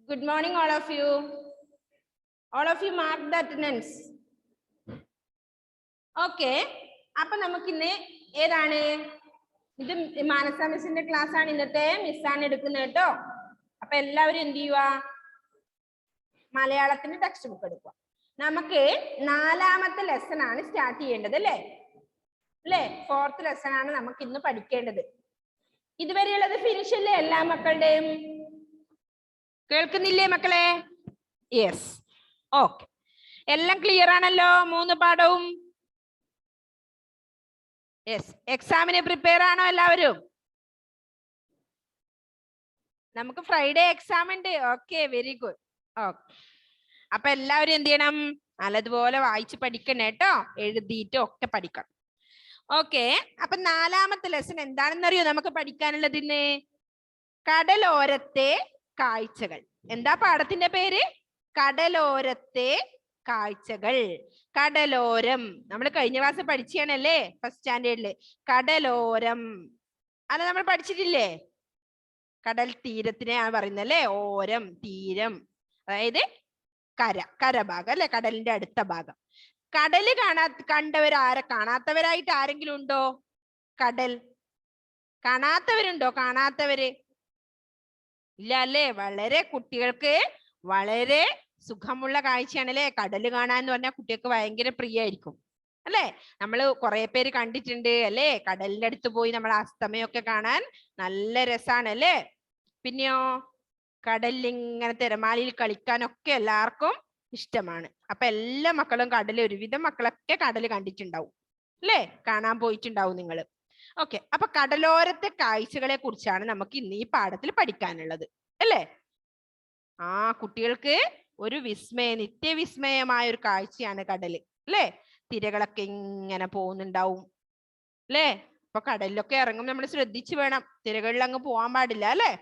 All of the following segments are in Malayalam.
Good morning, all of you. All of you mark the attendance. Okay. അപ്പൊ നമുക്കിന്ന് ഏതാണ് ഇത്? മാനസ മിസ്സിന്റെ ക്ലാസ് ആണ് ഇന്നത്തെ. മിസ്സാണ് എടുക്കുന്നത് കേട്ടോ. അപ്പൊ എല്ലാവരും എന്ത് ചെയ്യുക? മലയാളത്തിന്റെ ടെക്സ്റ്റ് ബുക്ക് എടുക്കുക. നമുക്ക് 4ാമത്തെ ലെസൺ ആണ് സ്റ്റാർട്ട് ചെയ്യേണ്ടത് അല്ലേ? 4th ലെസൺ ആണ് നമുക്ക് ഇന്ന് പഠിക്കേണ്ടത്. ഇതുവരെയുള്ളത് ഫിനിഷ് അല്ലേ എല്ലാ മക്കളുടെയും? കേൾക്കുന്നില്ലേ മക്കളെ? Yes, okay. എല്ലാം ക്ലിയർ ആണല്ലോ 3 പാഠവും? യെസ്. എക്സാമിന് പ്രിപ്പയർ ആണോ എല്ലാവരും? നമുക്ക് ഫ്രൈഡേ എക്സാം ഉണ്ട്. Okay, very good. ഓക്കെ, അപ്പൊ എല്ലാവരും എന്ത് ചെയ്യണം? നല്ലതുപോലെ വായിച്ച് പഠിക്കണം കേട്ടോ. എഴുതിയിട്ട് ഒക്കെ പഠിക്കണം. ഓക്കെ, അപ്പൊ 4ാമത്തെ ലെസൺ എന്താണെന്നറിയോ നമുക്ക് പഠിക്കാനുള്ളത് ഇന്ന്? കടലോരത്തെ കാഴ്ചകൾ. എന്താ പാഠത്തിന്റെ പേര്? കടലോരത്തെ കാഴ്ചകൾ. കടലോരം നമ്മൾ കഴിഞ്ഞ ക്ലാസ് പഠിച്ചാണല്ലേ, ഫസ്റ്റ് സ്റ്റാൻഡേർഡില്. കടലോരം അത് നമ്മൾ പഠിച്ചിട്ടില്ലേ? കടൽ തീരത്തിനെയാണ് പറയുന്നത് അല്ലേ? ഓരം, തീരം, അതായത് കരഭാഗം അല്ലെ, കടലിന്റെ അടുത്ത ഭാഗം. കടല് കാണാത്തവരായിട്ട് ആരെങ്കിലും ഉണ്ടോ? കടൽ കാണാത്തവരുണ്ടോ? കാണാത്തവര് ഇല്ല അല്ലേ? വളരെ കുട്ടികൾക്ക് വളരെ സുഖമുള്ള കാഴ്ചയാണ് അല്ലേ കടല് കാണാന്ന് പറഞ്ഞാൽ. കുട്ടികൾക്ക് ഭയങ്കര പ്രിയായിരിക്കും അല്ലേ? നമ്മൾ കുറെ പേര് കണ്ടിട്ടുണ്ട് അല്ലേ? കടലിന്റെ അടുത്ത് പോയി നമ്മൾ അസ്തമയൊക്കെ കാണാൻ നല്ല രസാണ് അല്ലേ? പിന്നെയോ കടലിൽ ഇങ്ങനെ തിരമാലയിൽ കളിക്കാനൊക്കെ എല്ലാവർക്കും ഇഷ്ടമാണ്. അപ്പൊ എല്ലാ മക്കളും ഒരുവിധം മക്കളൊക്കെ കടല് കണ്ടിട്ടുണ്ടാവും അല്ലേ? കാണാൻ പോയിട്ടുണ്ടാവും നിങ്ങൾ. ഓക്കെ, അപ്പൊ കടലോരത്തെ കാഴ്ചകളെ കുറിച്ചാണ് നമുക്ക് ഇന്ന് ഈ പാഠത്തിൽ പഠിക്കാനുള്ളത് അല്ലേ? കുട്ടികൾക്ക് ഒരു നിത്യവിസ്മയമായ ഒരു കാഴ്ചയാണ് കടല് അല്ലേ? തിരകളൊക്കെ ഇങ്ങനെ പോകുന്നുണ്ടാവും അല്ലേ? അപ്പൊ കടലിലൊക്കെ ഇറങ്ങും നമ്മൾ ശ്രദ്ധിച്ചു വേണം. തിരകളിൽ അങ്ങ് പോവാൻ പാടില്ല അല്ലേ?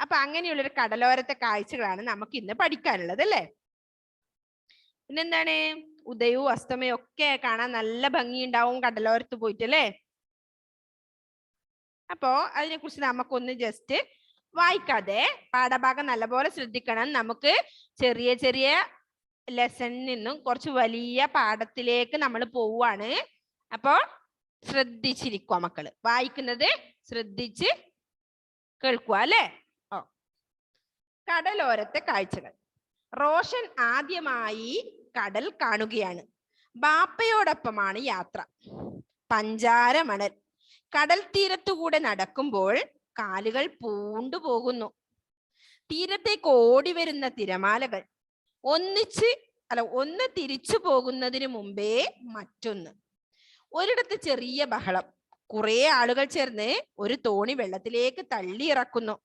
അപ്പൊ അങ്ങനെയുള്ളൊരു കടലോരത്തെ കാഴ്ചകളാണ് നമുക്ക് ഇന്ന് പഠിക്കാനുള്ളത് അല്ലേ? പിന്നെന്താണ്? ഉദയവും അസ്തമയും ഒക്കെ കാണാൻ നല്ല ഭംഗിയുണ്ടാവും കടലോരത്ത് പോയിട്ടല്ലേ? അപ്പോ അതിനെ കുറിച്ച് നമുക്കൊന്ന് ജസ്റ്റ് വായിക്കാതെ പാഠഭാഗം നല്ലപോലെ ശ്രദ്ധിക്കണം. നമുക്ക് ചെറിയ ചെറിയ ലെസണിൽ നിന്നും കുറച്ച് വലിയ പാഠത്തിലേക്ക് നമ്മൾ പോവാണ്. അപ്പോ ശ്രദ്ധിച്ചിരിക്കുക മക്കള്. വായിക്കുന്നത് ശ്രദ്ധിച്ച് കേൾക്കുക അല്ലേ? കടലോരത്തെ കാഴ്ചകൾ. റോഷൻ ആദ്യമായി കടൽ കാണുകയാണ്. ബാപ്പയോടൊപ്പമാണ് യാത്ര. പഞ്ചാര മണൽ. കടൽ തീരത്തുകൂടെ നടക്കുമ്പോൾ കാലുകൾ പൂണ്ടു പോകുന്നു. തീരത്തേക്ക് ഓടി വരുന്ന തിരമാലകൾ. ഒന്ന് തിരിച്ചു പോകുന്നതിന് മുമ്പേ മറ്റൊന്ന്. ഒരിടത്ത് ചെറിയ ബഹളം. കുറെ ആളുകൾ ചേർന്ന് ഒരു തോണി വെള്ളത്തിലേക്ക് തള്ളിയിറക്കുന്നു.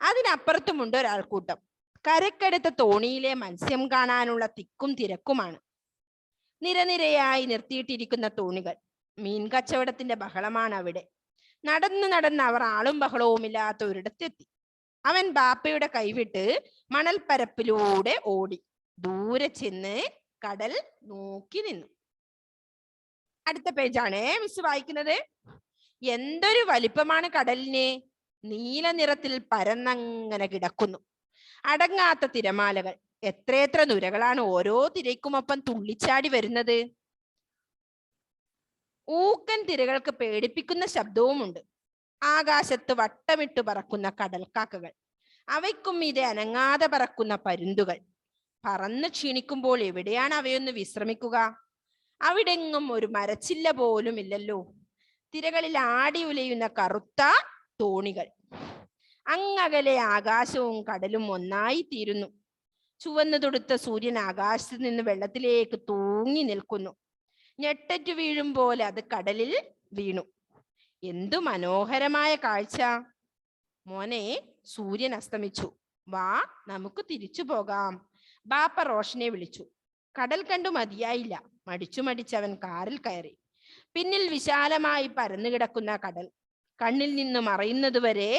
അതിനപ്പുറത്തുമുണ്ട് ഒരാൾക്കൂട്ടം. കരക്കടുത്ത തോണിയിലെ മത്സ്യം കാണാനുള്ള തിക്കും തിരക്കുമാണ്. നിരനിരയായി നിർത്തിയിട്ടിരിക്കുന്ന തോണികൾ. മീൻ കച്ചവടത്തിന്റെ ബഹളമാണ് അവിടെ. നടന്ന് അവർ ആളും ബഹളവും ഇല്ലാത്ത ഒരിടത്തെത്തി. അവൻ ബാപ്പയുടെ കൈവിട്ട് മണൽപ്പരപ്പിലൂടെ ഓടി. ദൂരെ ചെന്ന് കടൽ നോക്കി നിന്നു. അടുത്ത പേജാണ് മിസ് വായിക്കുന്നത്. എന്തൊരു വലിപ്പമാണ് കടലിന്! നീല നിറത്തിൽ പരന്നങ്ങനെ കിടക്കുന്നു. അടങ്ങാത്ത തിരമാലകൾ. എത്രയെത്ര നുരകളാണ് ഓരോ തിരയ്ക്കുമൊപ്പം തുള്ളിച്ചാടി വരുന്നത്. ഊക്കൻ തിരകൾക്ക് പേടിപ്പിക്കുന്ന ശബ്ദവുമുണ്ട്. ആകാശത്ത് വട്ടമിട്ട് പറക്കുന്ന കടൽക്കാക്കകൾ. അവയ്ക്കും മീതെ അനങ്ങാതെ പറക്കുന്ന പരുന്തുകൾ. പറന്ന് ക്ഷീണിക്കുമ്പോൾ എവിടെയാണ് അവയൊന്ന് വിശ്രമിക്കുക? അവിടെങ്ങും ഒരു മരച്ചില്ല പോലും ഇല്ലല്ലോ. തിരകളിൽ ആടി ഉലയുന്ന കറുത്ത തോണികൾ. അങ്ങകലെ ആകാശവും കടലും ഒന്നായി തീരുന്നു. ചുവന്നു തൊടുത്ത സൂര്യൻ ആകാശത്ത് നിന്ന് വെള്ളത്തിലേക്ക് തൂങ്ങി നിൽക്കുന്നു. ഞെട്ടറ്റു വീഴും പോലെ അത് കടലിൽ വീണു. എന്തു മനോഹരമായ കാഴ്ച! മോനെ, സൂര്യൻ അസ്തമിച്ചു. വാ, നമുക്ക് തിരിച്ചു പോകാം. ബാപ്പ റോഷനെ വിളിച്ചു. കടൽ കണ്ടു മതിയായില്ല. മടിച്ചവൻ കാറിൽ കയറി. പിന്നിൽ വിശാലമായി പരന്നു കിടക്കുന്ന കടൽ. കണ്ണിൽ നിന്ന് മറയുന്നത് വരെ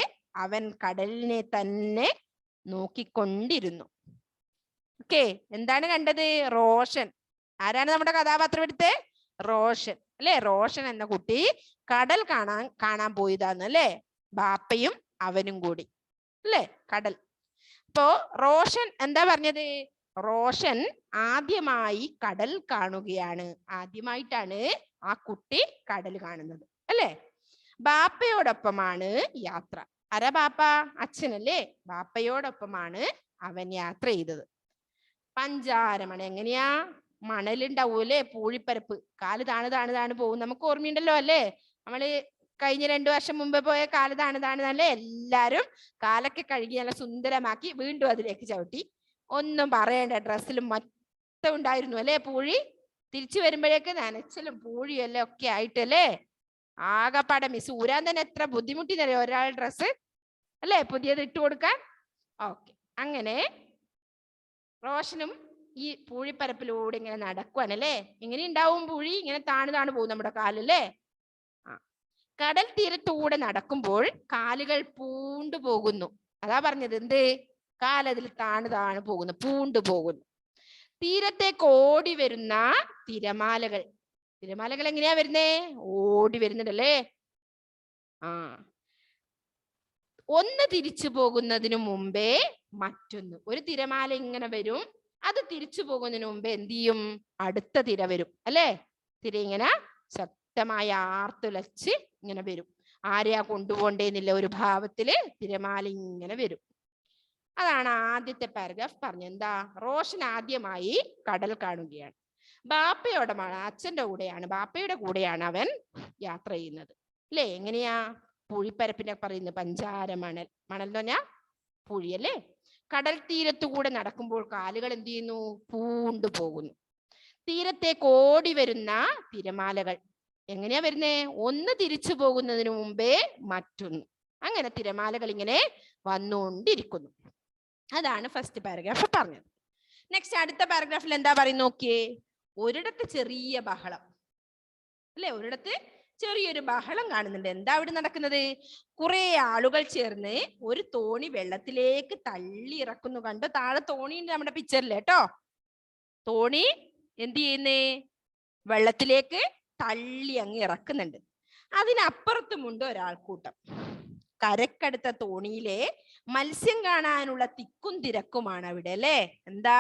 അവൻ കടലിനെ തന്നെ നോക്കിക്കൊണ്ടിരുന്നു. ഓക്കെ, എന്താണ് കണ്ടത്? റോഷൻ. ആരാണ് നമ്മുടെ കഥാപാത്രം എടുത്തേ? റോഷൻ അല്ലെ? റോഷൻ എന്ന കുട്ടി കടൽ കാണാൻ പോയതാന്ന് അല്ലേ? ബാപ്പയും അവനും കൂടി അല്ലേ? കടൽ. ഇപ്പോ റോഷൻ എന്താ പറഞ്ഞത്? റോഷൻ ആദ്യമായി കടൽ കാണുകയാണ്. ആദ്യമായിട്ടാണ് ആ കുട്ടി കടൽ കാണുന്നത് അല്ലേ? ബാപ്പയോടൊപ്പമാണ് യാത്ര. ആരാ ബാപ്പ? അച്ഛനല്ലേ? ബാപ്പയോടൊപ്പമാണ് അവൻ യാത്ര ചെയ്തത്. പഞ്ചാരമണ എങ്ങനെയാ? മണലുണ്ടാവൂല്ലേ? പൂഴിപ്പരപ്പ്. കാല് താണ് പോകും. നമുക്ക് ഓർമ്മയുണ്ടല്ലോ അല്ലേ? നമ്മള് കഴിഞ്ഞ 2 വർഷം മുമ്പ് പോയ കാല് താണ് എല്ലാരും കാലൊക്കെ കഴുകി നല്ല സുന്ദരമാക്കി വീണ്ടും അതിലേക്ക് ചവിട്ടി. ഒന്നും പറയണ്ട, ഡ്രസ്സിലും മൊത്തം ഉണ്ടായിരുന്നു അല്ലേ പൂഴി. തിരിച്ചു വരുമ്പോഴേക്ക് നനച്ചലും പൂഴിയും എല്ലാം ഒക്കെ ആയിട്ടല്ലേ ആകെപ്പാടെ മിസ് ഊരാൻ തന്നെ എത്ര ബുദ്ധിമുട്ടിന്നറിയോ ഒരാൾ ഡ്രസ്സ് അല്ലേ പുതിയത് ഇട്ട് കൊടുക്കാൻ. ഓക്കെ, അങ്ങനെ റോഷനും ഈ പൂഴിപ്പരപ്പിലൂടെ ഇങ്ങനെ നടക്കുവാനല്ലേ. ഇങ്ങനെ ഉണ്ടാവും പൂഴി, ഇങ്ങനെ താണ് പോകും നമ്മുടെ കാലല്ലേ. കടൽ തീരത്തൂടെ നടക്കുമ്പോൾ കാലുകൾ പൂണ്ടു പോകുന്നു. അതാ പറഞ്ഞത്, എന്ത്? കാലതിൽ താണ് പോകുന്നു, പൂണ്ടു പോകുന്നു. തീരത്തേക്ക് ഓടി വരുന്ന തിരമാലകൾ. തിരമാലകൾ എങ്ങനെയാ വരുന്നേ? ഓടി വരുന്നുണ്ടല്ലേ. ഒന്ന് തിരിച്ചു പോകുന്നതിനു മുമ്പേ മറ്റൊന്ന്. ഒരു തിരമാല ഇങ്ങനെ വരും, അത് തിരിച്ചു പോകുന്നതിന് മുമ്പേ എന്ത് ചെയ്യും? അടുത്ത തിര വരും അല്ലേ? തിര ഇങ്ങനെ ശക്തമായി ആർത്തുലച്ച് ഇങ്ങനെ വരും. ആരെയാ കൊണ്ടുപോകേണ്ടെന്നില്ല ഒരു ഭാവത്തില് തിരമാല ഇങ്ങനെ വരും. അതാണ് ആദ്യത്തെ പാരഗ്രാഫ് പറഞ്ഞത്. എന്താ? റോഷൻ ആദ്യമായി കടൽ കാണുകയാണ്. ബാപ്പയോടമാണ്, അച്ഛന്റെ കൂടെയാണ്, ബാപ്പയുടെ കൂടെയാണ് അവൻ യാത്ര ചെയ്യുന്നത് അല്ലേ? എങ്ങനെയാ? പൂഴിപ്പരപ്പിനെ പറയുന്നത് പഞ്ചാര മണൽ. മണൽ എന്ന് പറഞ്ഞാ പൂഴിയല്ലേ? കടൽ തീരത്തുകൂടെ നടക്കുമ്പോൾ കാലുകൾ എന്ത് ചെയ്യുന്നു? പൂണ്ടു പോകുന്നു. തീരത്തേക്ക് ഓടി വരുന്ന തിരമാലകൾ. എങ്ങനെയാ വരുന്നേ? ഒന്ന് തിരിച്ചു പോകുന്നതിന് മുമ്പേ മറ്റൊന്ന്. അങ്ങനെ തിരമാലകൾ ഇങ്ങനെ വന്നുകൊണ്ടിരിക്കുന്നു. അതാണ് ഫസ്റ്റ് പാരഗ്രാഫ് പറഞ്ഞത്. നെക്സ്റ്റ് അടുത്ത പാരഗ്രാഫിൽ എന്താ പറയുന്നത് നോക്കിയേ. ഒരിടത്ത് ചെറിയ ബഹളം അല്ലെ? ഒരിടത്ത് ചെറിയൊരു ബഹളം കാണുന്നുണ്ട്. എന്താ അവിടെ നടക്കുന്നത്? കുറെ ആളുകൾ ചേർന്ന് ഒരു തോണി വെള്ളത്തിലേക്ക് തള്ളി ഇറക്കുന്നു. കണ്ടോ? താഴെ തോണിയുണ്ട് നമ്മുടെ പിക്ചറിൽ കേട്ടോ. തോണി എന്ത് ചെയ്യുന്നേ? വെള്ളത്തിലേക്ക് തള്ളി അങ്ങ് ഇറക്കുന്നുണ്ട്. അതിനപ്പുറത്തുമുണ്ട് ഒരാൾക്കൂട്ടം. കരക്കടുത്ത തോണിയിലെ മത്സ്യം കാണാനുള്ള തിക്കും തിരക്കുമാണ് അവിടെ അല്ലേ? എന്താ?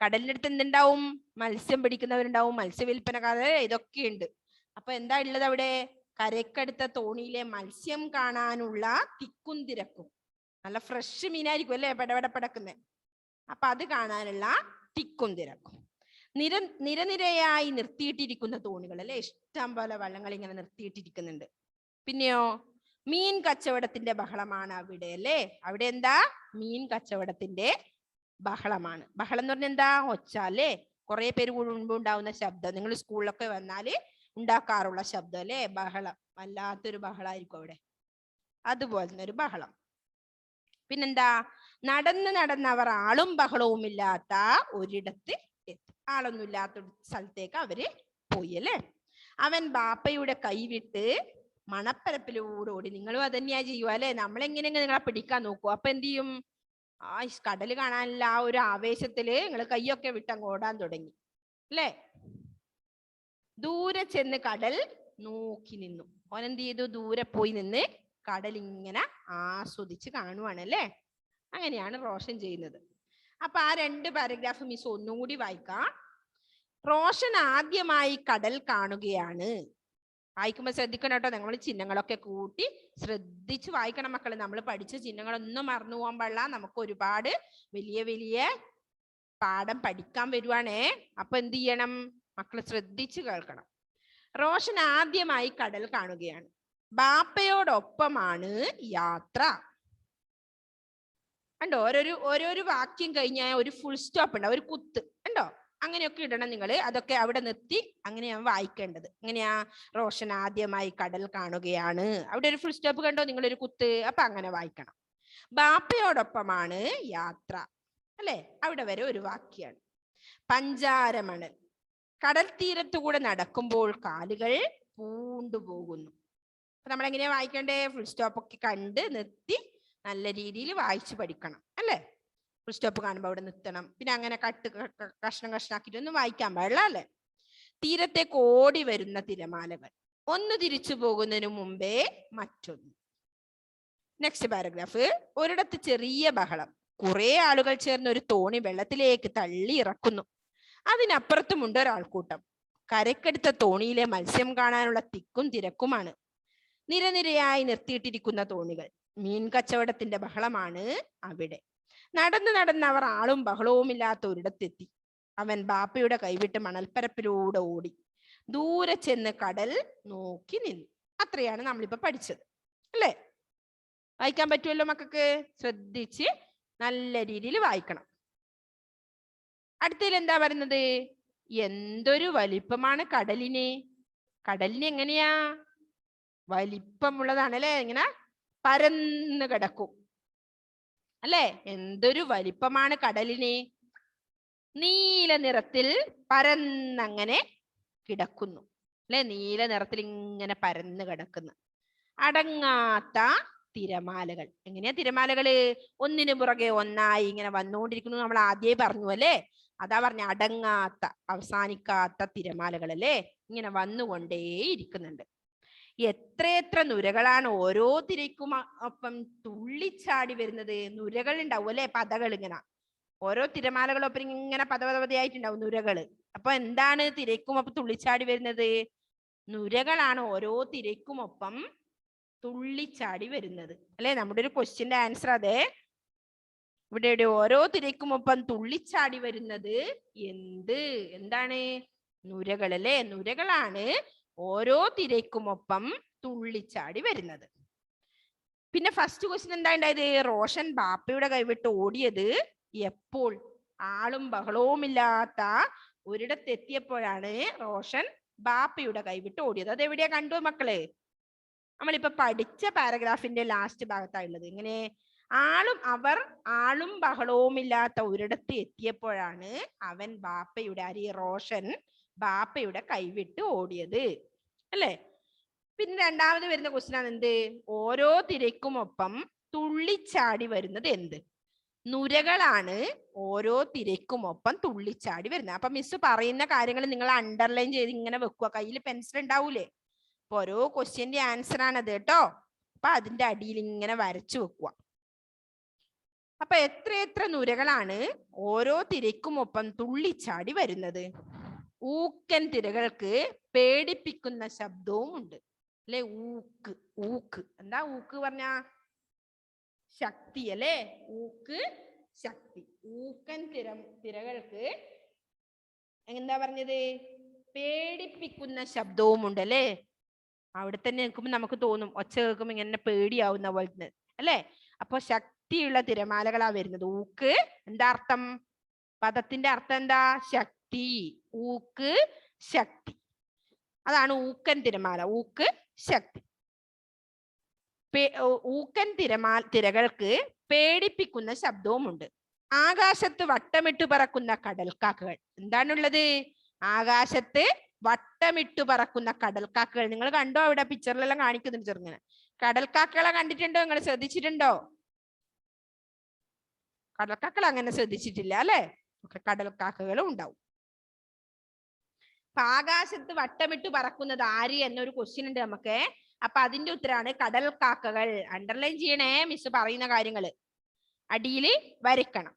കടലിനടുത്ത് എന്തുണ്ടാവും? മത്സ്യം പിടിക്കുന്നവരുണ്ടാവും, മത്സ്യവില്പനക്കാർ, ഇതൊക്കെയുണ്ട്. അപ്പൊ എന്താ ഉള്ളത് അവിടെ? കരക്കടുത്ത തോണിയിലെ മത്സ്യം കാണാനുള്ള തിക്കും തിരക്കും. നല്ല ഫ്രഷ് മീനായിരിക്കും അല്ലേ പടപടപ്പടക്കുന്നേ. അപ്പൊ അത് കാണാനുള്ള തിക്കും തിരക്കും. നിരനിരയായി നിർത്തിയിട്ടിരിക്കുന്ന തോണികൾ അല്ലെ? ഇഷ്ടം പോലെ വള്ളങ്ങൾ ഇങ്ങനെ നിർത്തിയിട്ടിരിക്കുന്നുണ്ട്. പിന്നെയോ മീൻ കച്ചവടത്തിന്റെ ബഹളമാണ് അവിടെ അല്ലേ? അവിടെ എന്താ? മീൻ കച്ചവടത്തിന്റെ ബഹളമാണ്. ബഹളം എന്ന് പറഞ്ഞാൽ എന്താ? ഒച്ച അല്ലേ? കുറെ പേര് കൂടുമ്പോ ഉണ്ടാവുന്ന ശബ്ദം. നിങ്ങൾ സ്കൂളിലൊക്കെ വന്നാല് ഉണ്ടാക്കാറുള്ള ശബ്ദം അല്ലേ? ബഹളം. വല്ലാത്തൊരു ബഹളമായിരിക്കും അവിടെ. അതുപോലെ ഒരു ബഹളം. പിന്നെന്താ? നടന്നവർ ആളും ബഹളവും ഇല്ലാത്ത ഒരിടത്ത് എത്തി. ആളൊന്നും ഇല്ലാത്ത സ്ഥലത്തേക്ക് അവര് പോയി അല്ലേ? അവൻ ബാപ്പയുടെ കൈവിട്ട് മണപ്പരപ്പിലൂടെ ഓടി. നിങ്ങളും അതന്നെയാ ചെയ്യുക അല്ലെ? നമ്മളെങ്ങനെയെങ്കിലും നിങ്ങളെ പിടിക്കാൻ നോക്കൂ. അപ്പൊ എന്ത് ചെയ്യും? കടല് കാണാനുള്ള ആ ഒരു ആവേശത്തില് നിങ്ങൾ കൈയൊക്കെ വിട്ടങ്ങ് ഓടാൻ തുടങ്ങി അല്ലേ? ദൂരെ ചെന്ന് കടൽ നോക്കി നിന്നു. ഓനെന്ത് ചെയ്തു? ദൂരെ പോയി നിന്ന് കടൽ ഇങ്ങനെ ആസ്വദിച്ച് കാണുവാണ് അല്ലേ? അങ്ങനെയാണ് റോഷൻ ചെയ്യുന്നത്. അപ്പൊ ആ 2 പാരഗ്രാഫ് മിസ് ഒന്നുകൂടി വായിക്കാം. റോഷൻ ആദ്യമായി കടൽ കാണുകയാണ്. വായിക്കുമ്പോൾ ശ്രദ്ധിക്കണം കേട്ടോ. നമ്മൾ ചിഹ്നങ്ങളൊക്കെ കൂട്ടി ശ്രദ്ധിച്ച് വായിക്കണം മക്കള്. നമ്മൾ പഠിച്ച ചിഹ്നങ്ങളൊന്നും മറന്നു പോകാൻ പാടില്ല. നമുക്ക് ഒരുപാട് വലിയ വലിയ പാഠം പഠിക്കാൻ വരുവാണേ. അപ്പൊ എന്ത് ചെയ്യണം? മക്കള് ശ്രദ്ധിച്ച് കേൾക്കണം. റോഷൻ ആദ്യമായി കടൽ കാണുകയാണ്. ബാപ്പയോടൊപ്പമാണ് യാത്ര. കണ്ടോ? ഓരോരു വാക്യം കഴിഞ്ഞാൽ ഒരു ഫുൾ സ്റ്റോപ്പ് ഉണ്ടാവും, ഒരു കുത്ത് കണ്ടോ? അങ്ങനെയൊക്കെ ഇടണം നിങ്ങൾ. അതൊക്കെ അവിടെ നിർത്തി അങ്ങനെയാണ് വായിക്കേണ്ടത്. എങ്ങനെയാ? റോഷൻ ആദ്യമായി കടൽ കാണുകയാണ്. അവിടെ ഒരു ഫുൾ സ്റ്റോപ്പ് കണ്ടോ? നിങ്ങളൊരു കുത്ത്. അപ്പൊ അങ്ങനെ വായിക്കണം. ബാപ്പയോടൊപ്പമാണ് യാത്ര അല്ലെ? അവിടെ വരെ ഒരു വാക്യാണ്. പഞ്ചാരമണൽ. കടൽ തീരത്തുകൂടെ നടക്കുമ്പോൾ കാലുകൾ പൂണ്ടുപോകുന്നു. അപ്പൊ നമ്മൾ എങ്ങനെയാ വായിക്കണ്ടേ? ഫുൾ സ്റ്റോപ്പ് ഒക്കെ കണ്ട് നിർത്തി നല്ല രീതിയിൽ വായിച്ചു പഠിക്കണം അല്ലേ? ഫുൾ സ്റ്റോപ്പ് കാണുമ്പോൾ അവിടെ നിർത്തണം. പിന്നെ അങ്ങനെ കഷ്ണം കഷ്ണാക്കിയിട്ടൊന്നും വായിക്കാൻ പാടില്ല അല്ലേ? തീരത്തേക്ക് ഓടി വരുന്ന തിരമാലകൾ. ഒന്ന് തിരിച്ചു പോകുന്നതിന് മുമ്പേ മറ്റൊന്ന്. Next paragraph. ഒരിടത്ത് ചെറിയ ബഹളം. കുറെ ആളുകൾ ചേർന്ന് ഒരു തോണി വെള്ളത്തിലേക്ക് തള്ളി ഇറക്കുന്നു. അതിനപ്പുറത്തുമുണ്ട് ഒരാൾക്കൂട്ടം. കരയ്ക്കടുത്ത തോണിയിലെ മത്സ്യം കാണാനുള്ള തിക്കും തിരക്കുമാണ്. നിരനിരയായി നിർത്തിയിട്ടിരിക്കുന്ന തോണികൾ. മീൻ കച്ചവടത്തിന്റെ ബഹളമാണ് അവിടെ. നടന്ന് നടന്ന് അവർ ആളും ബഹളവും ഇല്ലാത്ത ഒരിടത്തെത്തി. അവൻ ബാപ്പയുടെ കൈവിട്ട് മണൽപ്പരപ്പിലൂടെ ഓടി. ദൂരെ ചെന്ന് കടൽ നോക്കി നിന്നു. അത്രയാണ് നമ്മളിപ്പോ പഠിച്ചത്, അല്ലേ? വായിക്കാൻ പറ്റുമല്ലോ മക്കൾക്ക്? ശ്രദ്ധിച്ച് നല്ല രീതിയിൽ വായിക്കണം. അടുത്തതിൽ എന്താ പറയുന്നത്? എന്തൊരു വലിപ്പമാണ് കടലിന്. കടലിന് എങ്ങനെയാ? വലിപ്പമുള്ളതാണ് അല്ലേ? ഇങ്ങനെ പരന്ന് കിടക്കും അല്ലേ? എന്തൊരു വലിപ്പമാണ് കടലിന്. നീല നിറത്തിൽ പരന്നങ്ങനെ കിടക്കുന്നു അല്ലെ? നീല നിറത്തിൽ ഇങ്ങനെ പരന്ന് കിടക്കുന്നു. അടങ്ങാത്ത തിരമാലകൾ. എങ്ങനെയാ തിരമാലകള്? ഒന്നിനു പുറകെ ഒന്നായി ഇങ്ങനെ വന്നുകൊണ്ടിരിക്കുന്നു. നമ്മൾ ആദ്യമേ പറഞ്ഞു അല്ലേ? അതാ പറഞ്ഞ അടങ്ങാത്ത, അവസാനിക്കാത്ത തിരമാലകൾ അല്ലേ? ഇങ്ങനെ വന്നുകൊണ്ടേയിരിക്കുന്നുണ്ട്. എത്രയെത്ര നുരകളാണ് ഓരോ തിരക്കും ഒപ്പം തുള്ളിച്ചാടി വരുന്നത്. നുരകൾ ഉണ്ടാവും അല്ലെ? പതകൾ ഇങ്ങനെ ഓരോ തിരമാലകളൊപ്പം ഇങ്ങനെ പതപതയായിട്ടുണ്ടാവും നുരകള്. അപ്പൊ എന്താണ് തിരക്കുമൊപ്പം തുള്ളിച്ചാടി വരുന്നത്? നുരകളാണ് ഓരോ തിരക്കുമൊപ്പം തുള്ളിച്ചാടി വരുന്നത് അല്ലെ? നമ്മുടെ ഒരു ക്വസ്റ്റ്യന്റെ ആൻസർ അതെ. ഇവിടെ ഓരോ തിരക്കുമൊപ്പം തുള്ളിച്ചാടി വരുന്നത് എന്താണ്? നുരകൾ അല്ലെ? നുരകളാണ് ഓരോ തിരക്കുമൊപ്പം തുള്ളിച്ചാടി വരുന്നത്. പിന്നെ ഫസ്റ്റ് ക്വസ്റ്റ്യൻ എന്താ ഉണ്ടായത്? റോഷൻ ബാപ്പയുടെ കൈവിട്ട് ഓടിയത് എപ്പോൾ? ആളും ബഹളവും ഇല്ലാത്ത ഒരിടത്തെത്തിയപ്പോഴാണ് റോഷൻ ബാപ്പയുടെ കൈവിട്ട് ഓടിയത്. അതെവിടെയാ കണ്ടു മക്കളെ? നമ്മളിപ്പോ പഠിച്ച പാരഗ്രാഫിന്റെ ലാസ്റ്റ് ഭാഗത്തായുള്ളത്. ഇങ്ങനെ ആളും ബഹളവും ഇല്ലാത്ത ഒരിടത്ത് എത്തിയപ്പോഴാണ് അവൻ റോഷൻ ബാപ്പയുടെ കൈവിട്ട് ഓടിയത് അല്ലേ? പിന്നെ രണ്ടാമത് വരുന്ന ക്വസ്റ്റ്യൻ ആണ് എന്ത്? ഓരോ തിരക്കുമൊപ്പം തുള്ളിച്ചാടി വരുന്നത് എന്ത്? നുരകളാണ് ഓരോ തിരക്കുമൊപ്പം തുള്ളിച്ചാടി വരുന്നത്. അപ്പൊ മിസ് പറയുന്ന കാര്യങ്ങൾ നിങ്ങൾ അണ്ടർലൈൻ ചെയ്ത് ഇങ്ങനെ വെക്കുക. കയ്യിൽ പെൻസിൽ ഉണ്ടാവൂലേ? അപ്പൊ ഓരോ ക്വസ്റ്റ്യന്റെ ആൻസർ ആണത് കേട്ടോ. അപ്പൊ അതിന്റെ അടിയിൽ ഇങ്ങനെ വരച്ചു വെക്കുക. അപ്പൊ എത്ര നുരകളാണ് ഓരോ തിരക്കുമൊപ്പം തുള്ളിച്ചാടി വരുന്നത്? ഊക്കൻ തിരകൾക്ക് പേടിപ്പിക്കുന്ന ശബ്ദവും ഉണ്ട് അല്ലെ? ഊക്ക് എന്താ? ഊക്ക് പറഞ്ഞ ശക്തി അല്ലെ? ഊക്ക് ശക്തി. ഊക്കൻ തിരകൾക്ക് എന്താ പറഞ്ഞത്? പേടിപ്പിക്കുന്ന ശബ്ദവും ഉണ്ട് അല്ലെ? അവിടെ തന്നെ നിൽക്കുമ്പോൾ നമുക്ക് തോന്നും, ഒച്ച കേൾക്കുമ്പോൾ ഇങ്ങനെ പേടിയാവുന്ന പോലെ അല്ലെ? അപ്പൊ ശക്തിയുള്ള തിരമാലകളാ വരുന്നത്. ഊക്ക് എന്താ അർത്ഥം? പദത്തിന്റെ അർത്ഥം എന്താ? ശക്തി. ഊക്ക് ശക്തി. അതാണ് ഊക്കൻ തിരമാല. ഊക്ക് ശക്തി. ഊക്കൻ തിരകൾക്ക് പേടിപ്പിക്കുന്ന ശബ്ദവും ഉണ്ട്. ആകാശത്ത് വട്ടമിട്ട് പറക്കുന്ന കടൽക്കാക്കകൾ. എന്താണുള്ളത്? ആകാശത്ത് വട്ടമിട്ട് പറക്കുന്ന കടൽക്കാക്കകൾ. നിങ്ങൾ കണ്ടോ? അവിടെ പിക്ചറിലെല്ലാം കാണിക്കുന്നുണ്ട് ചെറുങ്ങനെ. കടൽക്കാക്കകളെ കണ്ടിട്ടുണ്ടോ? നിങ്ങൾ ശ്രദ്ധിച്ചിട്ടുണ്ടോ? കടൽക്കാക്കൾ അങ്ങനെ ശ്രദ്ധിച്ചിട്ടില്ല അല്ലെ? കടൽക്കാക്കകളും ഉണ്ടാവും. അപ്പൊ ആകാശത്ത് വട്ടമിട്ട് പറക്കുന്നത് ആര് എന്നൊരു ക്വസ്റ്റ്യൻ ഉണ്ട് നമുക്ക്. അപ്പൊ അതിന്റെ ഉത്തരാണ് കടൽക്കാക്കകൾ. അണ്ടർലൈൻ ചെയ്യണേ, മിസ് പറയുന്ന കാര്യങ്ങള് അടിയിൽ വരയ്ക്കണം.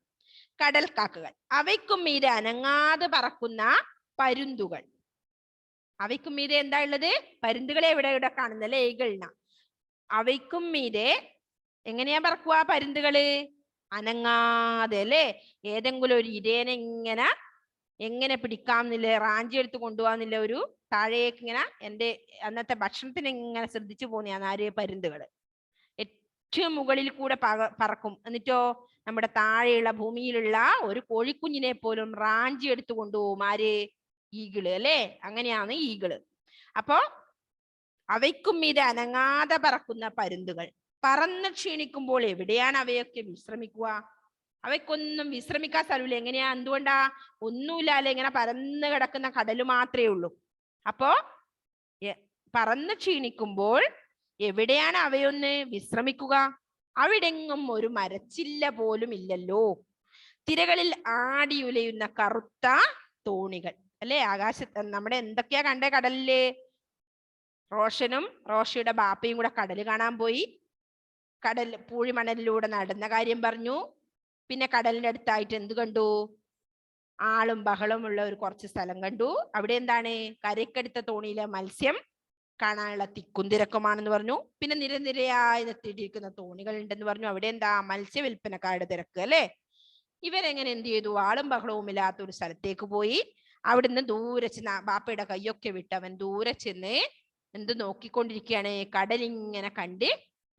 കടൽക്കാക്കകൾ. അവയ്ക്കും മീതെ അനങ്ങാതെ പറക്കുന്ന പരുന്തുകൾ. അവയ്ക്കും മീതെ എന്താ ഉള്ളത്? പരുന്തുകളെ ഇവിടെ കാണുന്നല്ലേ? ഈഗിളിന. അവയ്ക്കും മീതെ എങ്ങനെയാ പറക്കുക പരുന്തുകള്? അനങ്ങാതെ അല്ലേ? ഏതെങ്കിലും ഒരു ഇരേനെ എങ്ങനെ പിടിക്കാമെന്നില്ല, റാഞ്ചി എടുത്ത് കൊണ്ടുപോകാന്നില്ല, ഒരു താഴേക്ക് ഇങ്ങനെ എൻ്റെ അന്നത്തെ ഭക്ഷണത്തിന് ഇങ്ങനെ ശ്രദ്ധിച്ചു പോന്നെയാണ് ആര്? പരുന്തുകള്. ഏറ്റവും മുകളിൽ കൂടെ പറക്കും. എന്നിട്ടോ നമ്മുടെ താഴെയുള്ള ഭൂമിയിലുള്ള ഒരു കോഴിക്കുഞ്ഞിനെ പോലും റാഞ്ചി എടുത്തു കൊണ്ടുപോകും ആര്? ഈഗിള് അല്ലേ? അങ്ങനെയാണ് ഈഗിള്. അപ്പോ അവയ്ക്കും മീതെ അനങ്ങാതെ പറക്കുന്ന പരുന്തുകൾ. പറന്ന് ക്ഷീണിക്കുമ്പോൾ എവിടെയാണ് അവയൊക്കെ വിശ്രമിക്കുക? അവയ്ക്കൊന്നും വിശ്രമിക്കാൻ സ്ഥലമില്ല. എങ്ങനെയാ? എന്തുകൊണ്ടാ? ഒന്നുമില്ലാതെ ഇങ്ങനെ പരന്ന് കിടക്കുന്ന കടല് മാത്രമേ ഉള്ളൂ. അപ്പോ പറന്ന് ക്ഷീണിക്കുമ്പോൾ എവിടെയാണ് അവയൊന്ന് വിശ്രമിക്കുക? അവിടെങ്ങും ഒരു മരച്ചില്ല പോലും ഇല്ലല്ലോ. തിരകളിൽ ആടിയുലയുന്ന കറുത്ത തോണികൾ അല്ലെ? ആകാശത്ത് നമ്മുടെ എന്തൊക്കെയാ കണ്ടേ കടലില്? റോഷനും റോഷയുടെ ബാപ്പയും കൂടെ കടല് കാണാൻ പോയി. പൂഴിമണലിലൂടെ നടന്ന കാര്യം പറഞ്ഞു. പിന്നെ കടലിന്റെ അടുത്തായിട്ട് എന്ത് കണ്ടു? ആളും ബഹളവും ഉള്ള ഒരു കുറച്ച് സ്ഥലം കണ്ടു. അവിടെ എന്താണ്? കരയ്ക്കടുത്ത തോണിയിലെ മത്സ്യം കാണാനുള്ള തിക്കും തിരക്കുമാണെന്ന് പറഞ്ഞു. പിന്നെ നിരനിരയായി നിർത്തിയിട്ടിരിക്കുന്ന തോണികൾ ഉണ്ടെന്ന് പറഞ്ഞു. അവിടെ എന്താ? മത്സ്യ വിൽപ്പനക്കാരുടെ തിരക്ക് അല്ലെ. ഇവരെങ്ങനെ എന്ത് ചെയ്തു? ആളും ബഹളവും ഇല്ലാത്ത ഒരു സ്ഥലത്തേക്ക് പോയി. അവിടുന്ന് ദൂരെ ചെന്ന് ബാപ്പയുടെ കൈയൊക്കെ വിട്ട് അവൻ ദൂരെ ചെന്ന് എന്ത് നോക്കിക്കൊണ്ടിരിക്കുകയാണ്? കടലിങ്ങനെ കണ്ട്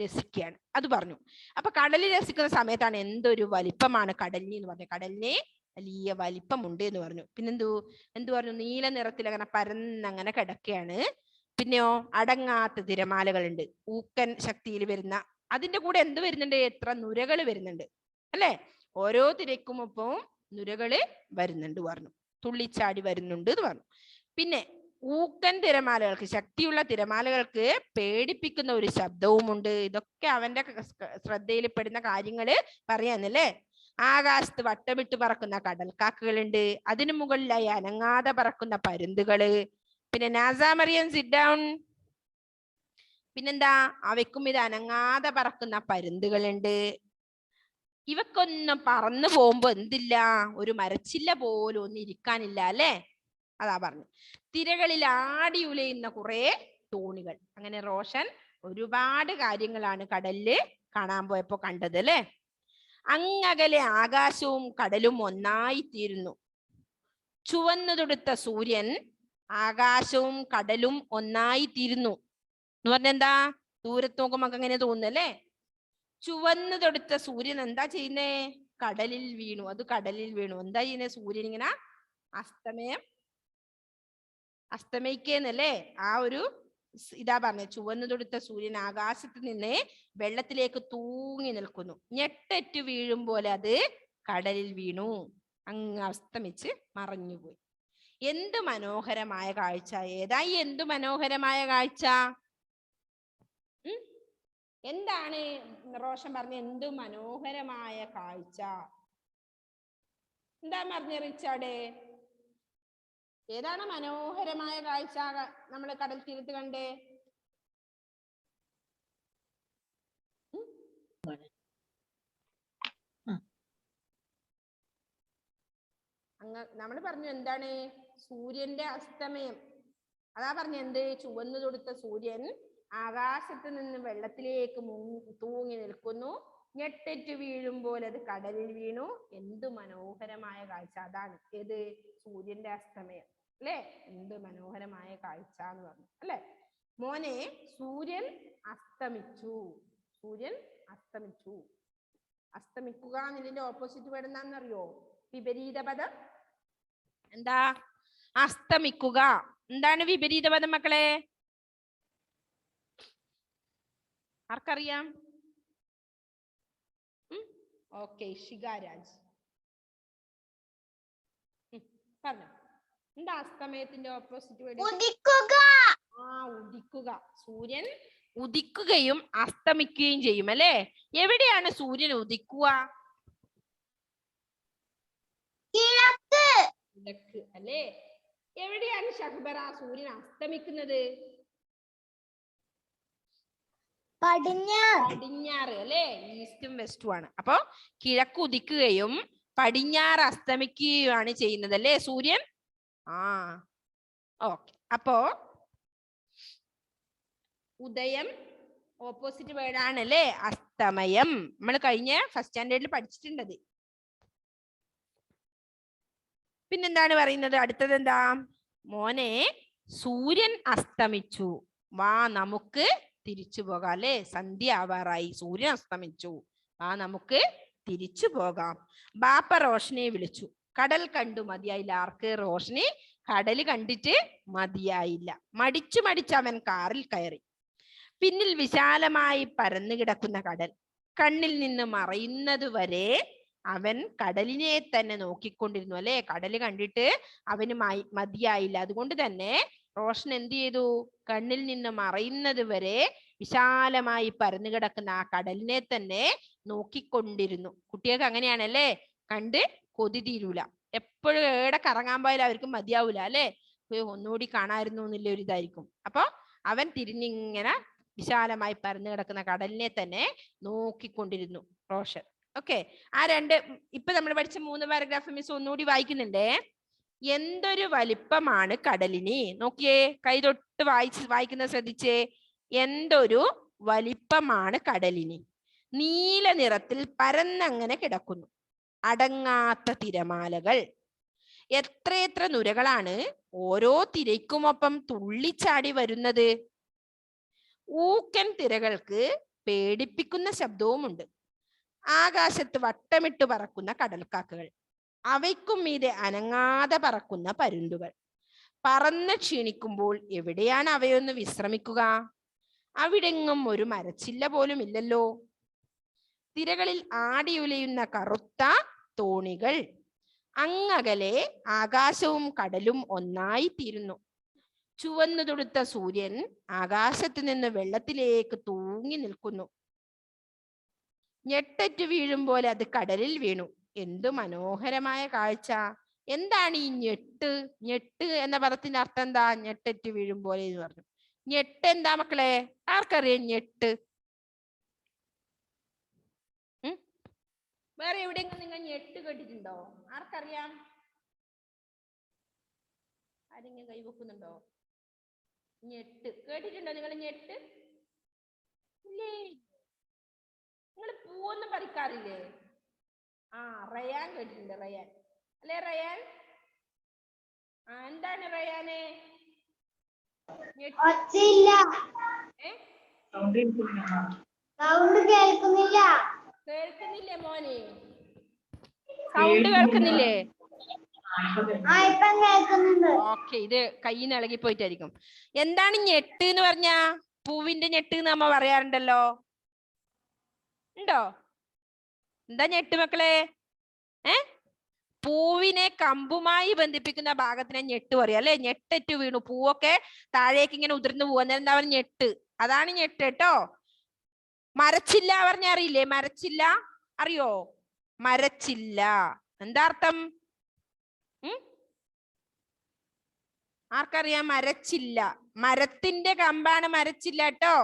രസിക്കുകയാണ്. അത് പറഞ്ഞു. അപ്പൊ കടലിൽ രസിക്കുന്ന സമയത്താണ് എന്തൊരു വലിപ്പമാണ് കടലിന് എന്ന് പറഞ്ഞു. കടലിന് വലിയ വലിപ്പമുണ്ട് എന്ന് പറഞ്ഞു. എന്തു പറഞ്ഞു? നീല നിറത്തിൽ അങ്ങനെ പരന്നങ്ങനെ കിടക്കുകയാണ്. പിന്നെയോ അടങ്ങാത്ത തിരമാലകളുണ്ട്, ഊക്കൻ ശക്തിയിൽ വരുന്ന. അതിന്റെ കൂടെ എന്ത് വരുന്നുണ്ട്? എത്ര നുരകൾ വരുന്നുണ്ട് അല്ലെ. ഓരോ തിരക്കുമൊപ്പം നുരകള് വരുന്നുണ്ട് പറഞ്ഞു. തുള്ളിച്ചാടി വരുന്നുണ്ട് എന്ന് പറഞ്ഞു. പിന്നെ ഊക്കൻ തിരമാലകൾക്ക്, ശക്തിയുള്ള തിരമാലകൾക്ക് പേടിപ്പിക്കുന്ന ഒരു ശബ്ദവുമുണ്ട്. ഇതൊക്കെ അവന്റെ ശ്രദ്ധയിൽ പെടുന്ന കാര്യങ്ങള് പറയാന്നല്ലേ. ആകാശത്ത് വട്ടമിട്ട് പറക്കുന്ന കടൽക്കാക്കകളുണ്ട്. അതിനു മുകളിലായി അനങ്ങാതെ പറക്കുന്ന പരുന്തുകള്. പിന്നെ നാസാമറിയൻ സിറ്റ് ഡൗൺ. പിന്നെന്താ? അവയ്ക്കും ഇത് അനങ്ങാതെ പറക്കുന്ന പരുന്തുകളുണ്ട്. ഇവക്കൊന്നും പറന്നു പോകുമ്പോ എന്തില്ല? ഒരു മരച്ചില്ല പോലും ഒന്നും ഇരിക്കാനില്ല അല്ലെ. അതാ പറഞ്ഞു. തിരകളിൽ ആടി ഉലയുന്ന കുറെ തോണികൾ. അങ്ങനെ റോഷൻ ഒരുപാട് കാര്യങ്ങളാണ് കടലില് കാണാൻ പോയപ്പോ കണ്ടത് അല്ലെ. അങ്ങകലെ ആകാശവും കടലും ഒന്നായി തീരുന്നു. ചുവന്നു തൊടുത്ത സൂര്യൻ ആകാശവും കടലും ഒന്നായി തീരുന്നു എന്ന് പറഞ്ഞെന്താ? ദൂരത്ത് നോക്കുമ്പോ അങ്ങനെ തോന്നുന്നല്ലേ. ചുവന്നു തൊടുത്ത സൂര്യൻ എന്താ ചെയ്യുന്നേ? കടലിൽ വീണു. അത് കടലിൽ വീണു. എന്താ ചെയ്യുന്നേ? സൂര്യൻ ഇങ്ങനെ അസ്തമയിക്കേന്നല്ലേ. ആ ഒരു ഇതാ പറഞ്ഞ. ചുവന്നു തൊടുത്ത സൂര്യൻ ആകാശത്ത് നിന്ന് വെള്ളത്തിലേക്ക് തൂങ്ങി നിൽക്കുന്നു. ഞെട്ടറ്റു വീഴും പോലെ അത് കടലിൽ വീണു. അങ്ങ് അസ്തമിച്ച് മറഞ്ഞുപോയി. എന്ത് മനോഹരമായ കാഴ്ച! ഏതായി എന്തു മനോഹരമായ കാഴ്ച? എന്താണ് റോഷൻ പറഞ്ഞ? എന്തു മനോഹരമായ കാഴ്ച? എന്താ പറഞ്ഞ റിച്ചാർഡ്? ഏതാണ് മനോഹരമായ കാഴ്ച നമ്മൾ കടൽ തീരത്ത് കണ്ടേ? നമ്മൾ പറഞ്ഞു എന്താണ്? സൂര്യന്റെ അസ്തമയം. അതാ പറഞ്ഞ എന്ത്? ചുവന്നു തൊടുത്ത സൂര്യൻ ആകാശത്ത് നിന്ന് വെള്ളത്തിലേക്ക് തൂങ്ങി നിൽക്കുന്നു. ഞെട്ടറ്റു വീഴും പോലെ അത് കടലിൽ വീണു. എന്തു മനോഹരമായ കാഴ്ച! അതാണ് ഏത്? സൂര്യന്റെ അസ്തമയം അല്ലെ. എന്ത് മനോഹരമായ കാഴ്ച എന്ന് പറഞ്ഞു അല്ലെ. മോനെ, സൂര്യൻ അസ്തമിച്ചു. സൂര്യൻ അസ്തമിച്ചു. അസ്തമിക്കുക എന്നതിന്റെ ഓപ്പോസിറ്റ് വേർഡ് എന്താണെന്നറിയോ? വിപരീത പദം. എന്താ? അസ്തമിക്കുക. എന്താണ് വിപരീത പദം മക്കളെ? ആർക്കറിയാം? ഓക്കെ, ശിഖാരാജ് പറഞ്ഞു. എന്താ അസ്തമയത്തിന്റെ ഓപ്പോസിറ്റ് വേർഡ്? ഉദിക്കുക. ഉദിക്കുക. സൂര്യൻ ഉദിക്കുകയും അസ്തമിക്കുകയും ചെയ്യും അല്ലെ. എവിടെയാണ് സൂര്യൻ ഉദിക്കുക? കിഴക്ക് അല്ലേ. എവിടെയാണ് ഷഹ്ബറ സൂര്യൻ അസ്തമിക്കുന്നത്? പടിഞ്ഞാറ് അല്ലെ. ഈസ്റ്റും വെസ്റ്റും ആണ്. അപ്പൊ കിഴക്ക് ഉദിക്കുകയും പടിഞ്ഞാറ് അസ്തമിക്കുകയുമാണ് ചെയ്യുന്നത് അല്ലേ സൂര്യൻ. ഓക്കെ. അപ്പോ ഉദയം ഓപ്പോസിറ്റ് വേർഡ് ആണല്ലേ അസ്തമയം. നമ്മൾ കഴിഞ്ഞ ഫസ്റ്റ് സ്റ്റാൻഡേർഡിൽ പഠിച്ചിട്ടുണ്ടത്. പിന്നെന്താണ് പറയുന്നത്? അടുത്തത് എന്താ? മോനെ, സൂര്യൻ അസ്തമിച്ചു. വാ നമുക്ക് തിരിച്ചു പോകാം അല്ലെ. സന്ധ്യ ആവാറായി, സൂര്യൻ അസ്തമിച്ചു. വാ നമുക്ക് തിരിച്ചു പോകാം. ബാപ്പ റോഷനെ വിളിച്ചു. കടൽ കണ്ടു മതിയായില്ല. ആർക്ക്? റോഷനെ കടല് കണ്ടിട്ട് മതിയായില്ല. മടിച്ചു അവൻ കാറിൽ കയറി. പിന്നിൽ വിശാലമായി പരന്നു കിടക്കുന്ന കടൽ കണ്ണിൽ നിന്ന് മറയുന്നത് വരെ അവൻ കടലിനെ തന്നെ നോക്കിക്കൊണ്ടിരുന്നു അല്ലെ. കടല് കണ്ടിട്ട് അവന് മതിയായില്ല. അതുകൊണ്ട് തന്നെ റോഷൻ എന്ത് ചെയ്തു? കണ്ണിൽ നിന്ന് മറയുന്നത് വരെ വിശാലമായി പരന്നു കിടക്കുന്ന ആ കടലിനെ തന്നെ നോക്കിക്കൊണ്ടിരുന്നു. കുട്ടികൾക്ക് അങ്ങനെയാണല്ലേ, കണ്ട് കൊതി തീരൂല. എപ്പോഴും ഏടെ കറങ്ങാൻ പോയാലും അവർക്ക് മതിയാവൂല അല്ലെ. ഒന്നുകൂടി കാണായിരുന്നു എന്നുള്ള ഒരു ഇതായിരിക്കും. അപ്പൊ അവൻ തിരിഞ്ഞിങ്ങനെ വിശാലമായി പരന്നു കിടക്കുന്ന കടലിനെ തന്നെ നോക്കിക്കൊണ്ടിരുന്നു റോഷൻ. ഓക്കെ, ആ രണ്ട് ഇപ്പൊ നമ്മൾ പഠിച്ച 3 പാരഗ്രാഫ് മിസ് ഒന്നുകൂടി വായിക്കുന്നുണ്ടേ. എന്തൊരു വലിപ്പമാണ് കടലിന്. നോക്കിയേ, കൈതൊട്ട് വായിക്കുന്നത് ശ്രദ്ധിച്ചേ. എന്തൊരു വലിപ്പമാണ് കടലിന്. നീല നിറത്തിൽ പരന്നങ്ങനെ കിടക്കുന്നു. അടങ്ങാത്ത തിരമാലകൾ. എത്രയെത്ര നുരകളാണ് ഓരോ തിരയ്ക്കുമൊപ്പം തുള്ളിച്ചാടി വരുന്നത്. ഊക്കൻ തിരകൾക്ക് പേടിപ്പിക്കുന്ന ശബ്ദവുമുണ്ട്. ആകാശത്ത് വട്ടമിട്ട് പറക്കുന്ന കടൽക്കാക്കകൾ. അവയ്ക്കും മീതെ അനങ്ങാതെ പറക്കുന്ന പരുന്തുകൾ. പറന്ന് ക്ഷീണിക്കുമ്പോൾ എവിടെയാണ് അവയൊന്ന് വിശ്രമിക്കുക. അവിടെങ്ങും ഒരു മരച്ചില്ല പോലും ഇല്ലല്ലോ. തിരകളിൽ ആടിയുലയുന്ന കറുത്ത തോണികൾ. അങ്ങകലെ ആകാശവും കടലും ഒന്നായി തീരുന്നു. ചുവന്നു തുടുത്ത സൂര്യൻ ആകാശത്ത് നിന്ന് വെള്ളത്തിലേക്ക് തൂങ്ങി നിൽക്കുന്നു. ഞെട്ടറ്റു വീഴും പോലെ അത് കടലിൽ വീണു. എന്തു മനോഹരമായ കാഴ്ച. എന്താണ് ഈ ഞെട്ട്? ഞെട്ട് എന്ന പദത്തിന്റെ അർത്ഥം എന്താ? ഞെട്ടറ്റു വീഴും പോലെ എന്ന് പറഞ്ഞു. ഞെട്ട് എന്താ മക്കളെ? ആർക്കറിയാം ഞെട്ട്? വേറെ എവിടെയെങ്കിലും നിങ്ങൾ ഞെട്ട് കേട്ടിട്ടുണ്ടോ? ആർക്കറിയാം? ആരെങ്കിലും കൈവെക്കുന്നുണ്ടോ? ഞെട്ട് കേട്ടിട്ടുണ്ടോ നിങ്ങൾ? ഞെട്ട് ഇല്ലേ? നിങ്ങൾ പൂവൊന്നും പറിക്കാറില്ലേ? റയാൻ കേട്ടിട്ടുണ്ട്. റയാൻ അല്ലേ? റയാൻ എന്താണ് റയാന്? കേൾക്കുന്നില്ലേ മോനെ? സൗണ്ട് കേൾക്കുന്നില്ലേ? ഓക്കെ, ഇത് കയ്യിന്ന് ഇളകി പോയിട്ടായിരിക്കും. എന്താണ് ഞെട്ട് എന്ന് പറഞ്ഞ? പൂവിന്റെ ഞെട്ട് എന്ന് നമ്മ പറയാറുണ്ടല്ലോ. ഉണ്ടോ? എന്താ ഞെട്ട് മക്കളെ? പൂവിനെ കമ്പുമായി ബന്ധിപ്പിക്കുന്ന ഭാഗത്തിനെ ഞെട്ട് പറയാം അല്ലെ? ഞെട്ടറ്റു വീണു, പൂവൊക്കെ താഴേക്ക് ഇങ്ങനെ ഉതിർന്നു പോവാ, എന്താ പറയുക? ഞെട്ട്. അതാണ് ഞെട്ട് കേട്ടോ. മരച്ചില്ല പറഞ്ഞ അറിയില്ലേ? മരച്ചില്ല അറിയോ? മരച്ചില്ല എന്താ അർത്ഥം? ആർക്കറിയാം? മരച്ചില്ല, മരത്തിന്റെ കമ്പാണ് മരച്ചില്ല കേട്ടോ.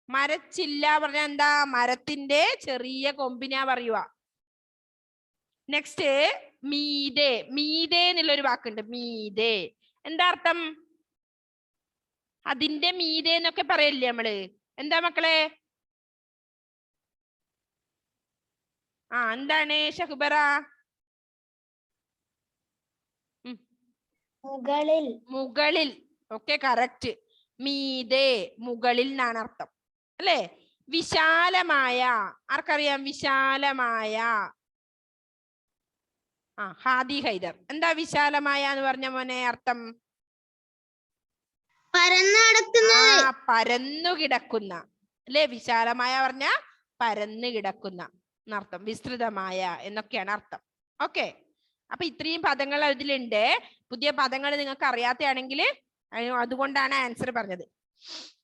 മരച്ചില്ല പറഞ്ഞ എന്താ? മരത്തിന്റെ ചെറിയ കൊമ്പിനാ പറയുക. നെക്സ്റ്റ് മീതെ. മീതെ എന്നുള്ളൊരു വാക്കുണ്ട്. മീതെ എന്താ അർത്ഥം? അതിന്റെ മീതെ എന്നൊക്കെ പറയല്ലേ നമ്മള്. എന്താ മക്കളെ? എന്താണ് ഷഹ്ബറ? മുകളിൽ. മുകളിൽ. Okay, correct. മീതെ മുകളിൽ എന്നാണ് അർത്ഥം അല്ലേ? വിശാലമായ. ആർക്കറിയാം? വിശാലമായ. ഹാദി ഹൈദർ. എന്താ വിശാലമായ എന്ന് പറഞ്ഞ മോനെ അർത്ഥം? പരന്നു കിടക്കുന്ന അല്ലെ? വിശാലമായ പറഞ്ഞ പരന്നു കിടക്കുന്ന എന്നർത്ഥം. വിസ്തൃതമായ എന്നൊക്കെയാണ് അർത്ഥം. ഓക്കെ, അപ്പൊ ഇത്രയും പദങ്ങൾ അതിലുണ്ട്. പുതിയ പദങ്ങൾ നിങ്ങൾക്ക് അറിയാത്തയാണെങ്കിൽ അതുകൊണ്ടാണ് ആൻസർ പറഞ്ഞത്.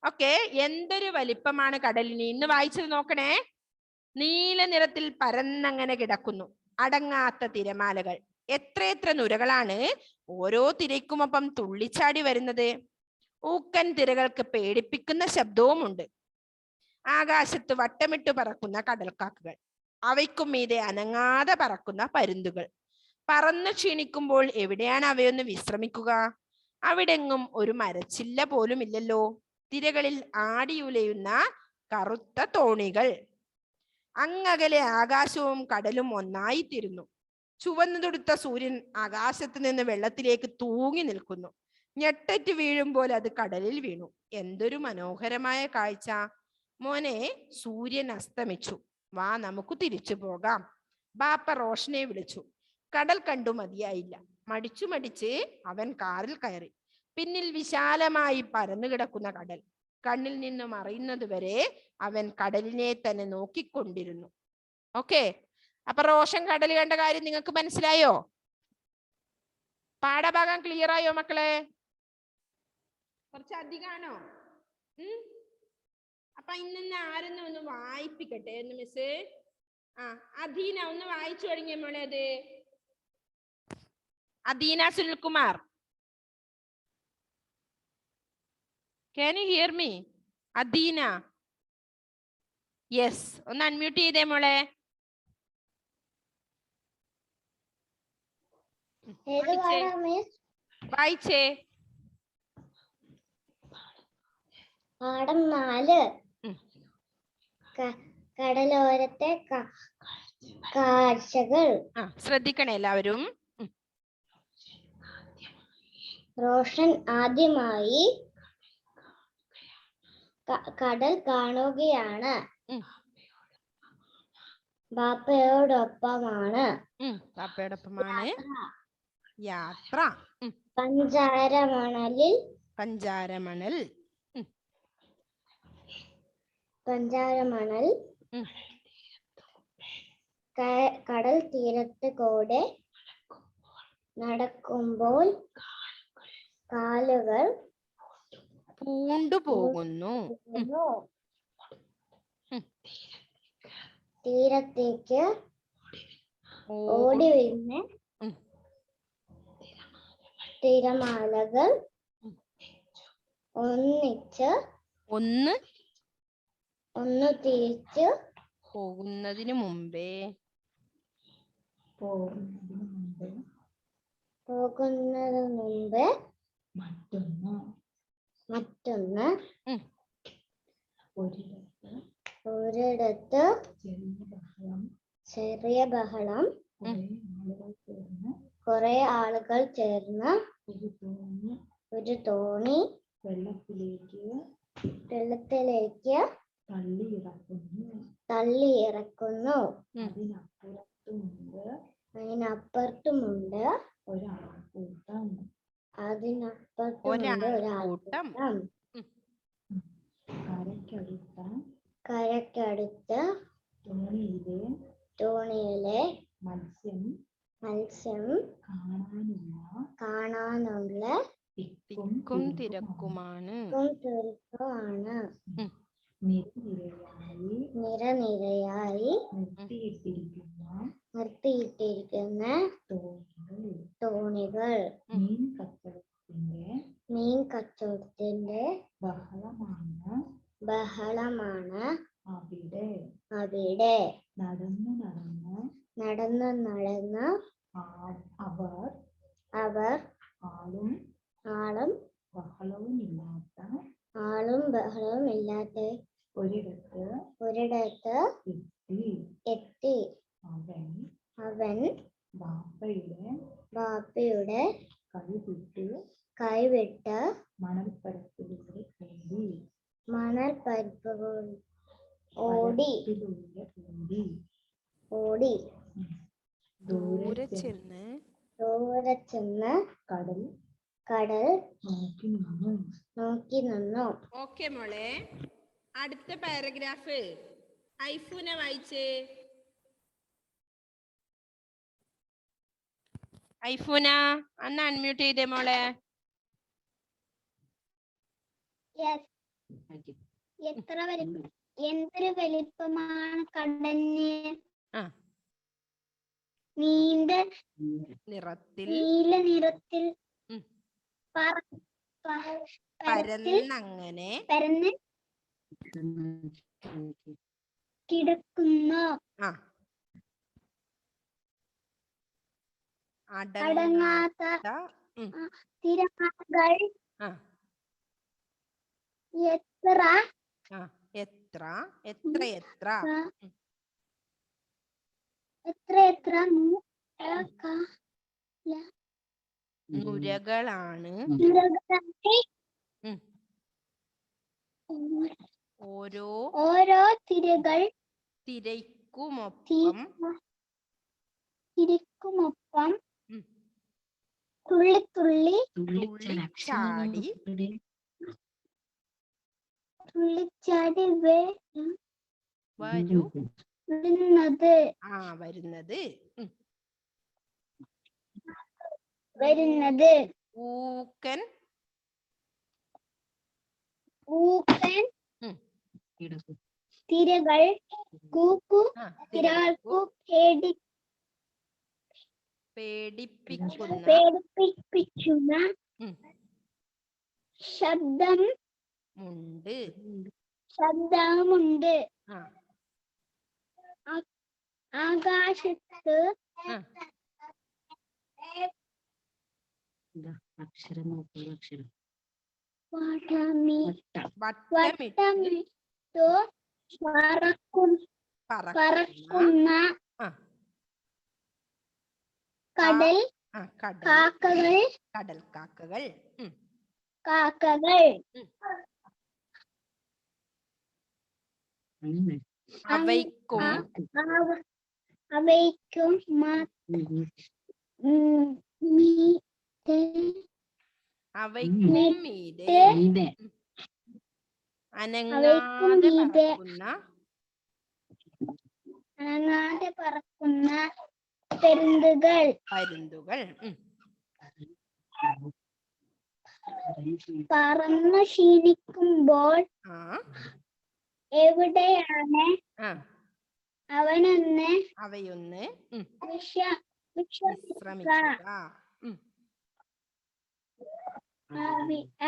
ഓക്കെ, എന്തൊരു വലിപ്പമാണ് കടലിന്. ഇന്ന് വായിച്ചത് നോക്കണേ. നീല നിറത്തിൽ പരന്നങ്ങനെ കിടക്കുന്നു. അടങ്ങാത്ത തിരമാലകൾ. എത്രയെത്ര നുരകളാണ് ഓരോ തിരയ്ക്കുമൊപ്പം തുള്ളിച്ചാടി വരുന്നത്. ഊക്കൻ തിരകൾക്ക് പേടിപ്പിക്കുന്ന ശബ്ദവുമുണ്ട്. ആകാശത്ത് വട്ടമിട്ട് പറക്കുന്ന കടൽക്കാക്കകൾ. അവയ്ക്കും മീതെ അനങ്ങാതെ പറക്കുന്ന പരുന്തുകൾ. പറന്നു ക്ഷീണിക്കുമ്പോൾ എവിടെയാണ് അവയൊന്ന് വിശ്രമിക്കുക. അവിടെങ്ങും ഒരു മരച്ചില്ല പോലും ഇല്ലല്ലോ. തിരകളിൽ ആടിയുലയുന്ന കറുത്ത തോണികൾ. അങ്ങകലെ ആകാശവും കടലും ഒന്നായി തീരുന്നു. ചുവന്നു തുടുത്ത സൂര്യൻ ആകാശത്ത് നിന്ന് വെള്ളത്തിലേക്ക് തൂങ്ങി നിൽക്കുന്നു. ഞെട്ടറ്റ് വീഴുമ്പോൾ അത് കടലിൽ വീണു. എന്തൊരു മനോഹരമായ കാഴ്ച. മോനെ, സൂര്യൻ അസ്തമിച്ചു. വാ, നമുക്ക് തിരിച്ചു പോകാം. ബാപ്പ റോഷനെ വിളിച്ചു. കടൽ കണ്ടു മതിയായില്ല. മടിച്ചു മടിച്ച് അവൻ കാറിൽ കയറി. പിന്നിൽ വിശാലമായി പരന്നു കിടക്കുന്ന കടൽ. കണ്ണിൽ നിന്ന് മറയുന്നത് വരെ അവൻ കടലിനെ തന്നെ നോക്കിക്കൊണ്ടിരുന്നു. ഓക്കെ, അപ്പൊ റോഷൻ കടൽ കണ്ട കാര്യം നിങ്ങൾക്ക് മനസ്സിലായോ? പാഠഭാഗം ക്ലിയർ ആയോ മക്കളെ? കുറച്ച് അധികമാണോ? അപ്പൊ ഇന്ന് ആരെന്ന് ഒന്ന് വായിപ്പിക്കട്ടെ എന്ന് മിസ്. അദീന ഒന്ന് വായിച്ചു തുടങ്ങിയ മോളെ. അത് Adeena Sunilkumar. Can you hear me? Adeena. Yes, ഒന്ന് അൺമ്യൂട്ട് ചെയ്തേ മോളെ. വായിച്ചേ. പാഠം 4. കടലോരത്തെ കാഴ്ചകൾ. ശ്രദ്ധിക്കണേ എല്ലാവരും. റോഷൻ ആദ്യമായി കടൽ കാണുകയാണ്. ബാപ്പയോടൊപ്പമാണ് യാത്ര. പഞ്ചാരമണൽ കടൽ തീരത്ത് കൂടെ നടക്കുമ്പോൾ കാലുകൾ പൂണ്ടുപോകുന്നു. തീരത്തേക്ക് ഓടി വരുന്ന തിരമാലകൾ ഒന്ന് തിരിച്ചു പോകുന്നതിന് മുമ്പേ മറ്റൊന്ന് ഒരിടത്ത് ചെറിയ ബഹളം, കുറെ ആളുകൾ ചേർന്ന് ഒരു തോണി വെള്ളത്തിലേക്ക് തള്ളി ഇറക്കുന്നു. അതിനപ്പുറത്തുമുണ്ട് ഒരാൾക്കൂട്ടം. കരയ്ക്കടുത്ത് തോണിയിലെ മത്സ്യം കാണാനുള്ള തിക്കും തിരക്കുമാണ്. നിരനിരയായി നിർത്തിയിട്ടിരിക്കുന്ന തോണികൾ. മീൻ കച്ചവടത്തിന്റെ ബഹളമാണ് അവിടെ. നടന്ന് അവർ ആളും ബഹളവുമില്ലാത്ത ഒരിടത്ത് എത്തി. അവൻ ബാപ്പയുടെ കൈവിട്ട് മണൽപ്പരപ്പുകൾ ഓടി ദൂരെ ചെന്ന് കടൽ നോക്കി നിന്നു. ഓക്കെ മോളെ, അടുത്ത പാരഗ്രാഫ് ഐഫൂന വായിച്ചേ. ഐഫൂന അന്ന് അൺമ്യൂട്ട് ചെയ്തേ മോളെ. എന്തൊരു വലിപ്പമാണ് കടലിന്. നീല നിറത്തിൽ പരന്ന് കിടക്കുന്നു. അടങ്ങാത്ത തിരമാലകൾ എത്ര നുരകളാണ് ഓരോ തിരക്കുമൊപ്പം തുള്ളിച്ചാടി വരുന്നത്. ഊക്കൻ തിരകൾക്കു പേടിപ്പിക്കുന്ന ശബ്ദമുണ്ട്. ആകാശത്ത് അക്ഷരം നോക്കുക. അക്ഷരം വട്ടമിട്ട് വട്ടമിട്ടു പറക്കുന്ന പറക്കുന്ന ആ, കടൽ കടൽ കാക്കകൾ കടൽ കാക്കകൾ. കാക്കകൾ അങ്ങനെ. അവയ്ക്കും അവയ്ക്കും മീതെ അവയ്ക്കും മീതെ മീതെ അനങ്ങാതെ പറക്കുന്ന അനങ്ങാതെ പറക്കുന്ന പരുന്തുകൾ പരുന്തുകൾ. പറന്നു ക്ഷീണിക്കുമ്പോൾ ആ എവിടെയാണ് ആ അവനൊന്ന് അവയൊന്ന് വിശ്രമിക്കുക. വിശ്രമിക്കുക.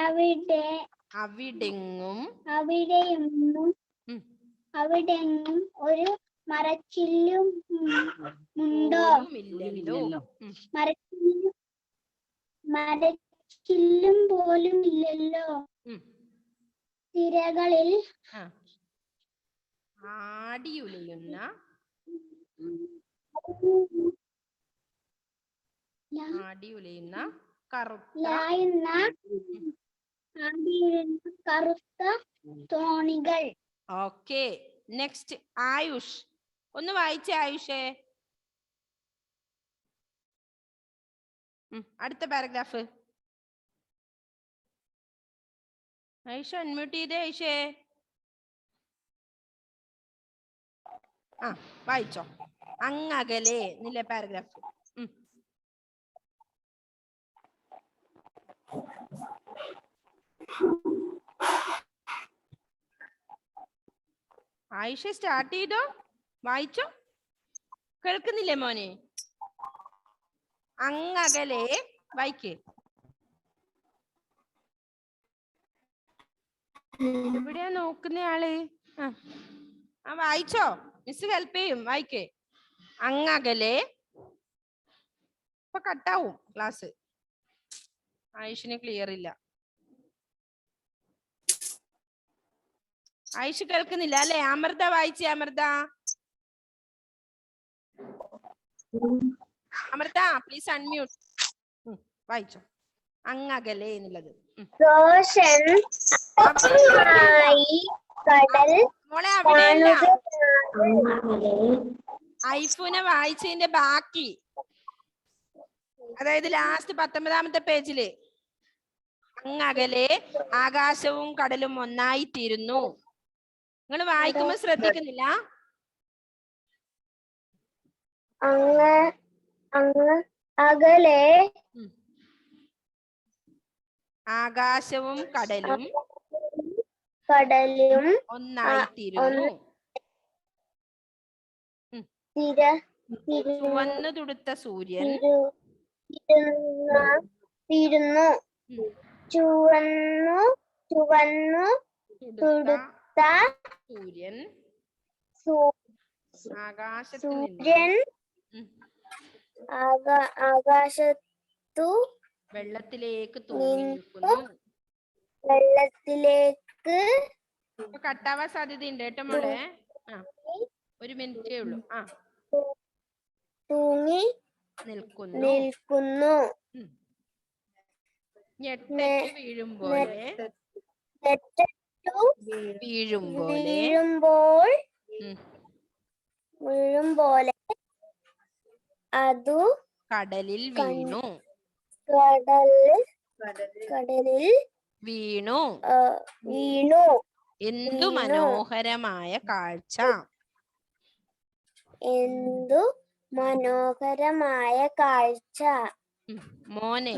അവിടെ അവിടെങ്ങും അവിടെങ്ങും ഒരു മരച്ചില്ലും ഉണ്ടോ? പോലുമില്ലല്ലോ. മരച്ചില്ലും പോലും ഇല്ലല്ലോ. തിരകളിൽ ആടിയുലയുന്ന കറുത്ത തോണികൾ. Okay, next Ayush. ഒന്ന് വായിച്ചേ ആയുഷേ. അടുത്ത പാരഗ്രാഫ്. ആയിഷ അൺമ്യൂട്ട് ചെയ്തേ ആയിഷേ. ആ വായിച്ചോ. അങ്ങകലെ എന്നില്ല പാരഗ്രാഫ്. ആയിഷ സ്റ്റാർട്ട് ചെയ്തോ, വായിച്ചോ. കേൾക്കുന്നില്ലേ മോനെ? അങ്ങകലെ വായിക്കേ. എവിടെയാ നോക്കുന്ന ആള്? ആ വായിച്ചോ, മിസ് ഹെൽപ്പ് ചെയ്യും. വായിക്കേ. അങ്ങകലെ. ഇപ്പൊ കട്ടാവും ക്ലാസ്. ആയിഷിന് ക്ലിയർ ഇല്ല. ആയിഷ് കേൾക്കുന്നില്ല അല്ലെ? അമൃത വായിച്ചേ. Amrita please unmute. വായിച്ചോ അങ്ങകലെ എന്നുള്ളത്. മോളെ അവിടെയല്ല, ഐഫുനെ വായിച്ചതിന്റെ ബാക്കി, അതായത് ലാസ്റ്റ് 19ാമത്തെ പേജില് അങ്ങകലെ ആകാശവും കടലും ഒന്നായി തീരുന്നു. നിങ്ങൾ വായിക്കുമ്പോ ശ്രദ്ധിക്കുന്നില്ല? അകലെ ആകാശവും കടലും ഒന്നായി തീരുന്നു. ചുവന്നു തുടുത്ത സൂര്യൻ ചുവന്നു തുടുത്ത സൂര്യൻ ആകാശത്തു വെള്ളത്തിലേക്ക് തൂങ്ങി നിൽക്കുന്നു. കട്ടാവാൻ സാധ്യതയുണ്ട് കേട്ടോ മോളെ. ഒരു മിനിറ്റേ ഉള്ളൂ. തൂങ്ങി നിൽക്കുന്നു. ഞെട്ടറ്റ് വീഴുമ്പോൾ അതു കടലിൽ വീണു. എന്തു മനോഹരമായ കാഴ്ച! മോനെ